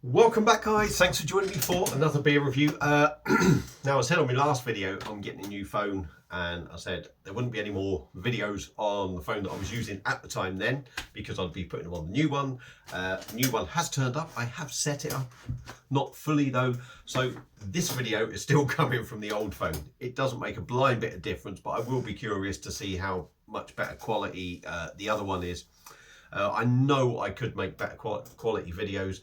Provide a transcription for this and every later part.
Welcome back, guys. Thanks for joining me for another beer review. Now, I said on my last video I'm getting a new phone, and I said there wouldn't be any more videos on the phone that I was using at the time then, because I'd be putting them on the new one. The new one has turned up. I have set it up, not fully though, so this video is still coming from the old phone. It doesn't make a blind bit of difference, but I will be curious to see how much better quality the other one is. I know I could make better quality videos,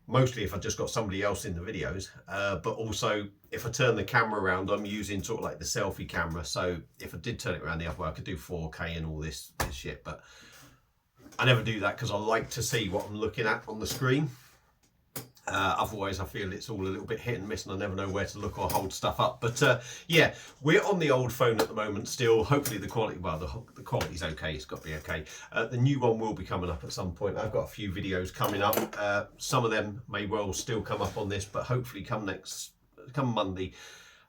mostly if I just got somebody else in the videos, but also if I turn the camera around, I'm using sort of like the selfie camera, so if I did turn it around the other way I could do 4K and all this shit, but I never do that because I like to see what I'm looking at on the screen. Otherwise I feel it's all a little bit hit and miss and I never know where to look or hold stuff up. But yeah, we're on the old phone at the moment still. Hopefully the quality, well, the quality's okay. It's got to be okay. The new one will be coming up at some point. I've got a few videos coming up. Some of them may well still come up on this, but hopefully come Monday,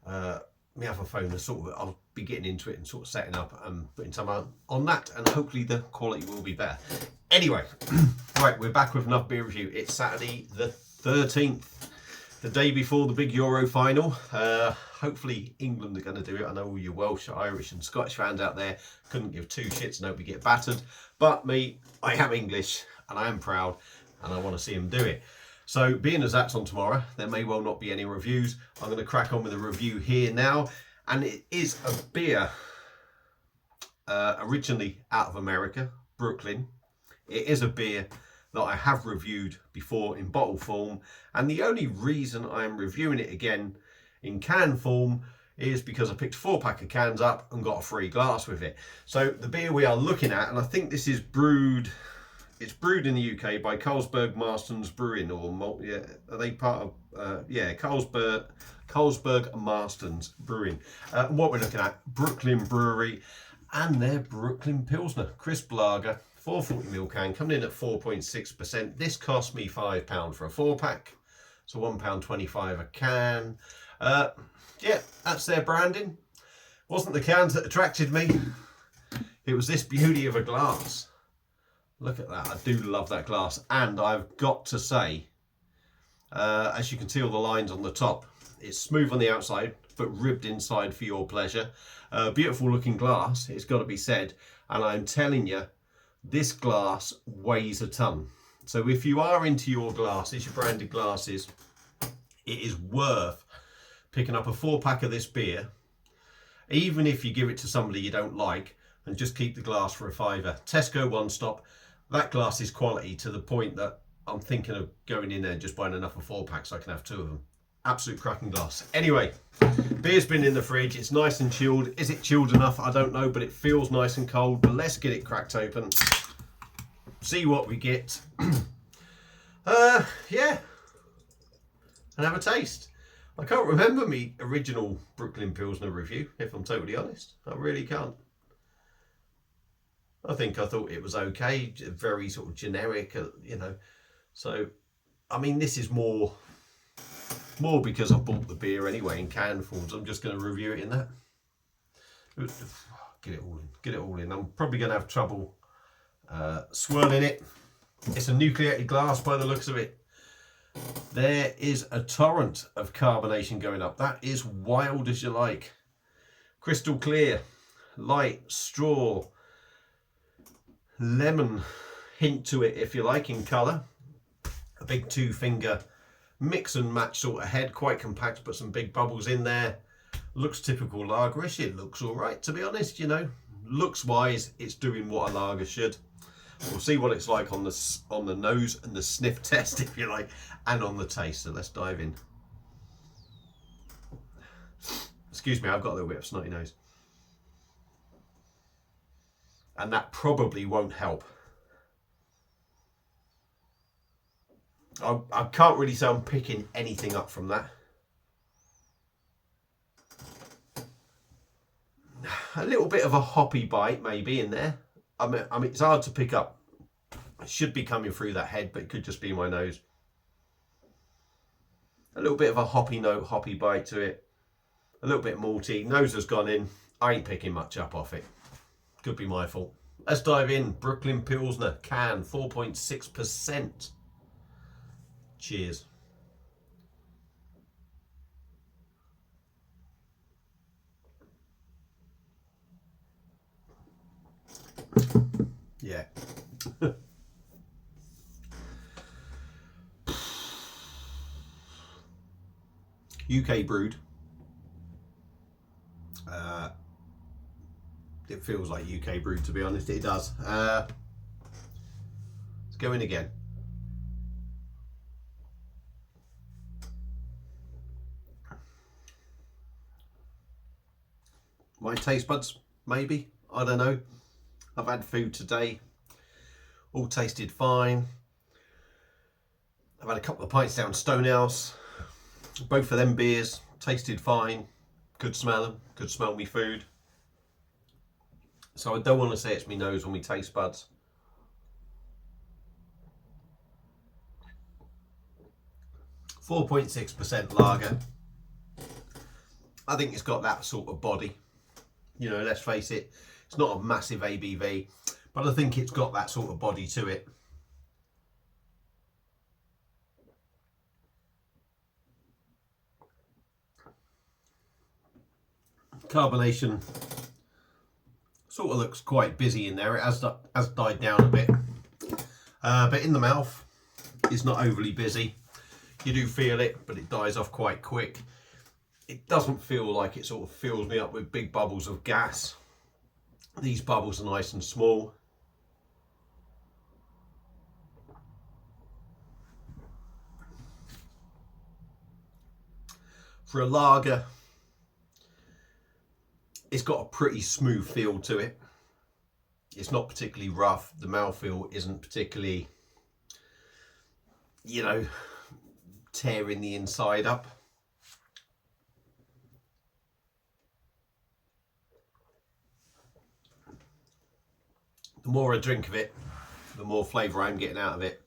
my other phone is sort of, I'll be getting into it and sort of setting up and putting some on that, and hopefully the quality will be better. Anyway, right, we're back with another beer review. It's Saturday the 13th, the day before the big Euro final. Hopefully England are going to do it. I know all you Welsh, Irish and Scottish fans out there couldn't give two shits and hope we get battered, but me, I am English and I am proud and I want to see them do it. So being as that's on tomorrow, there may well not be any reviews. I'm going to crack on with a review here now, and it is a beer originally out of America, Brooklyn. It is a beer that I have reviewed before in bottle form, and the only reason I'm reviewing it again in can form is because I picked a 4-pack of cans up and got a free glass with it. So the beer we are looking at, and I think this is brewed, it's brewed in the UK by Carlsberg Marstons Brewing, or yeah, are they part of yeah, Carlsberg Marstons Brewing. What we're looking at, Brooklyn Brewery and their Brooklyn Pilsner crisp lager, 440ml can, coming in at 4.6%. This cost me £5 for a 4-pack, so £1.25 a can. Yeah, that's their branding. Wasn't the cans that attracted me, it was this beauty of a glass. Look at that, I do love that glass, and I've got to say, as you can see all the lines on the top, it's smooth on the outside but ribbed inside for your pleasure. Beautiful looking glass, it's got to be said, and I'm telling you, this glass weighs a ton. So if you are into your glasses, your branded glasses, it is worth picking up a 4-pack of this beer, even if you give it to somebody you don't like, and just keep the glass for a £5. Tesco One Stop. That glass is quality to the point that I'm thinking of going in there and just buying enough of 4-pack so I can have 2 of them. Absolute cracking glass. Anyway, beer's been in the fridge. It's nice and chilled. Is it chilled enough? I don't know, but it feels nice and cold. But let's get it cracked open. See what we get. Yeah. And have a taste. I can't remember me original Brooklyn Pilsner review, if I'm totally honest. I really can't. I thought it was okay, very sort of generic, you know. So, I mean, this is more because I bought the beer anyway in can forms. I'm just going to review it in that. Get it all in. I'm probably going to have trouble swirling it. It's a nucleated glass by the looks of it. There is a torrent of carbonation going up. That is wild as you like. Crystal clear, light, straw, lemon hint to it if you like in colour. A big 2-finger mix and match sort of head, quite compact but some big bubbles in there. Looks typical lagerish. It looks alright, to be honest, you know. Looks wise, it's doing what a lager should. We'll see what it's like on the nose and the sniff test, if you like, and on the taste. So let's dive in. Excuse me, I've got a little bit of snotty nose. And that probably won't help. I can't really say I'm picking anything up from that. A little bit of a hoppy bite maybe in there. I mean, it's hard to pick up. It should be coming through that head, but it could just be my nose. A little bit of a hoppy note, hoppy bite to it. A little bit malty. Nose has gone in. I ain't picking much up off it. Could be my fault. Let's dive in. Brooklyn Pilsner can, 4.6%. Cheers. Yeah. UK brewed. It feels like UK brewed, to be honest. It does. Let's go in again. My taste buds, maybe. I don't know. I've had food today. All tasted fine. I've had a couple of pints down Stonehouse. Both of them beers tasted fine. Could smell them. Could smell me food. So I don't want to say it's me nose or me taste buds. .6% lager. I think it's got that sort of body. You know, let's face it, it's not a massive ABV, but I think it's got that sort of body to it. Carbonation sort of looks quite busy in there. It has died down a bit, but in the mouth it's not overly busy. You do feel it, but it dies off quite quick. It doesn't feel like it sort of fills me up with big bubbles of gas. These bubbles are nice and small. For a lager, it's got a pretty smooth feel to it. It's not particularly rough. The mouthfeel isn't particularly, you know, tearing the inside up. The more I drink of it, the more flavour I'm getting out of it.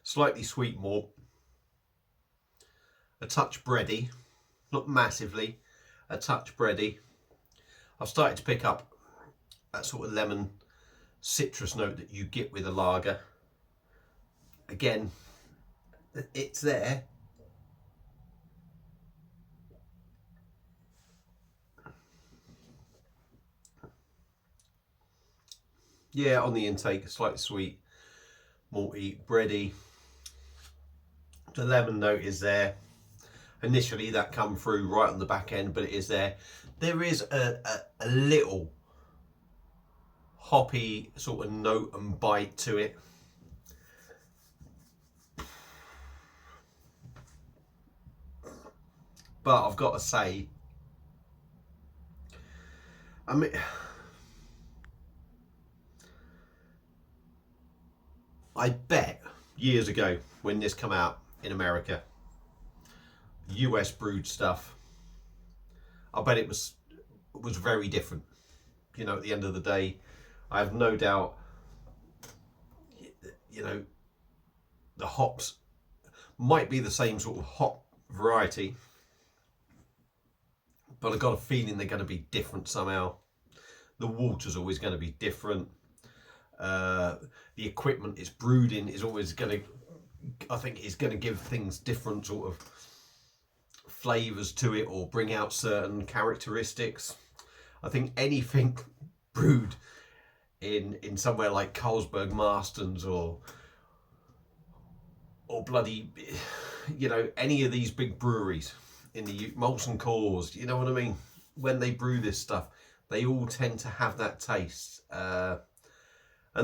Slightly sweet malt. A touch bready. Not massively. A touch bready. I've started to pick up that sort of lemon citrus note that you get with a lager. Again, it's there. Yeah, on the intake, slightly sweet, malty, bready. The lemon note is there. Initially that come through right on the back end, but it is there. There is a little hoppy sort of note and bite to it. But I've got to say, I mean, I bet years ago when this came out in America, US brewed stuff, I bet it was very different. You know, at the end of the day, I have no doubt, you know, the hops might be the same sort of hop variety, but I've got a feeling they're going to be different somehow. The water's always going to be different. The equipment it's brewed in is always going to, I think, is going to give things different sort of flavours to it or bring out certain characteristics. I think anything brewed in somewhere like Carlsberg, Marstons, or bloody, you know, any of these big breweries in the Molson Coors, you know what I mean? When they brew this stuff, they all tend to have that taste. And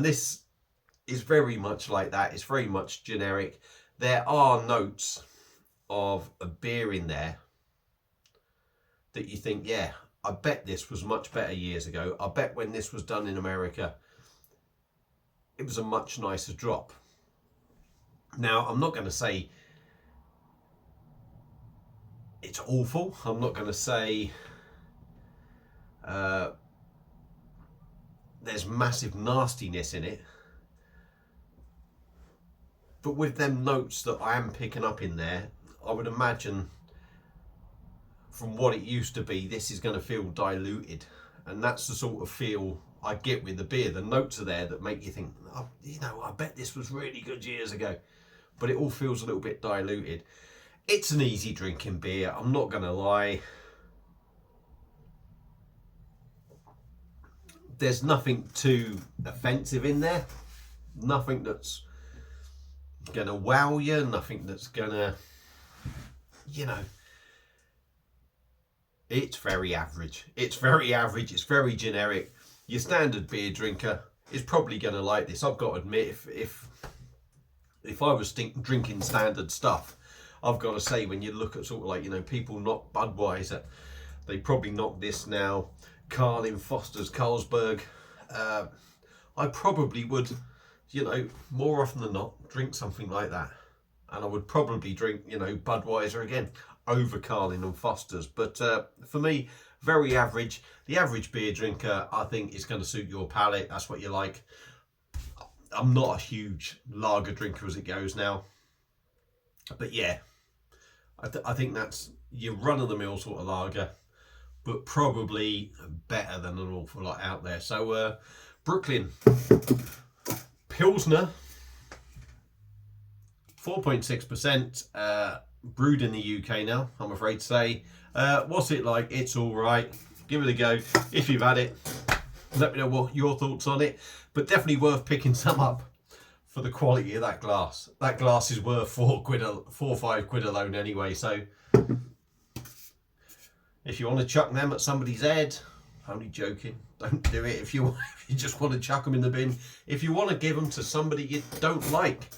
this is very much like that. It's very much generic. There are notes of a beer in there that you think, yeah, I bet this was much better years ago. I bet when this was done in America, it was a much nicer drop. Now, I'm not going to say it's awful. I'm not going to say there's massive nastiness in it. But with them notes that I am picking up in there, I would imagine from what it used to be, this is going to feel diluted. And that's the sort of feel I get with the beer. The notes are there that make you think, oh, you know, I bet this was really good years ago. but it all feels a little bit diluted. It's an easy drinking beer, I'm not going to lie. There's nothing too offensive in there. Nothing that's going to wow you. Nothing that's going to, you know. It's very average. It's very average. It's very generic. Your standard beer drinker is probably going to like this. I've got to admit, if I was drinking standard stuff, I've got to say, when you look at sort of like, you know, people knock Budweiser, they probably knock this now. Carlin, Foster's, Carlsberg. I probably would, you know, more often than not, drink something like that. And I would probably drink, you know, Budweiser again over Carlin and Foster's. But for me, very average. The average beer drinker, I think, is going to suit your palate. That's what you like. I'm not a huge lager drinker as it goes now. But yeah, I think that's your run-of-the-mill sort of lager, but probably better than an awful lot out there. So Brooklyn Pilsner, 4.6%, brewed in the UK now, I'm afraid to say. What's it like? It's all right. Give it a go. If you've had it, let me know what your thoughts on it. But definitely worth picking some up for the quality of that glass. That glass is worth 4 or 5 quid alone anyway. So if you want to chuck them at somebody's head, only joking, don't do it. If you just want to chuck them in the bin, if you want to give them to somebody you don't like,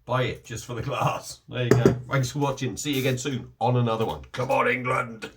buy it just for the glass. There you go. Thanks for watching. See you again soon on another one. Come on, England.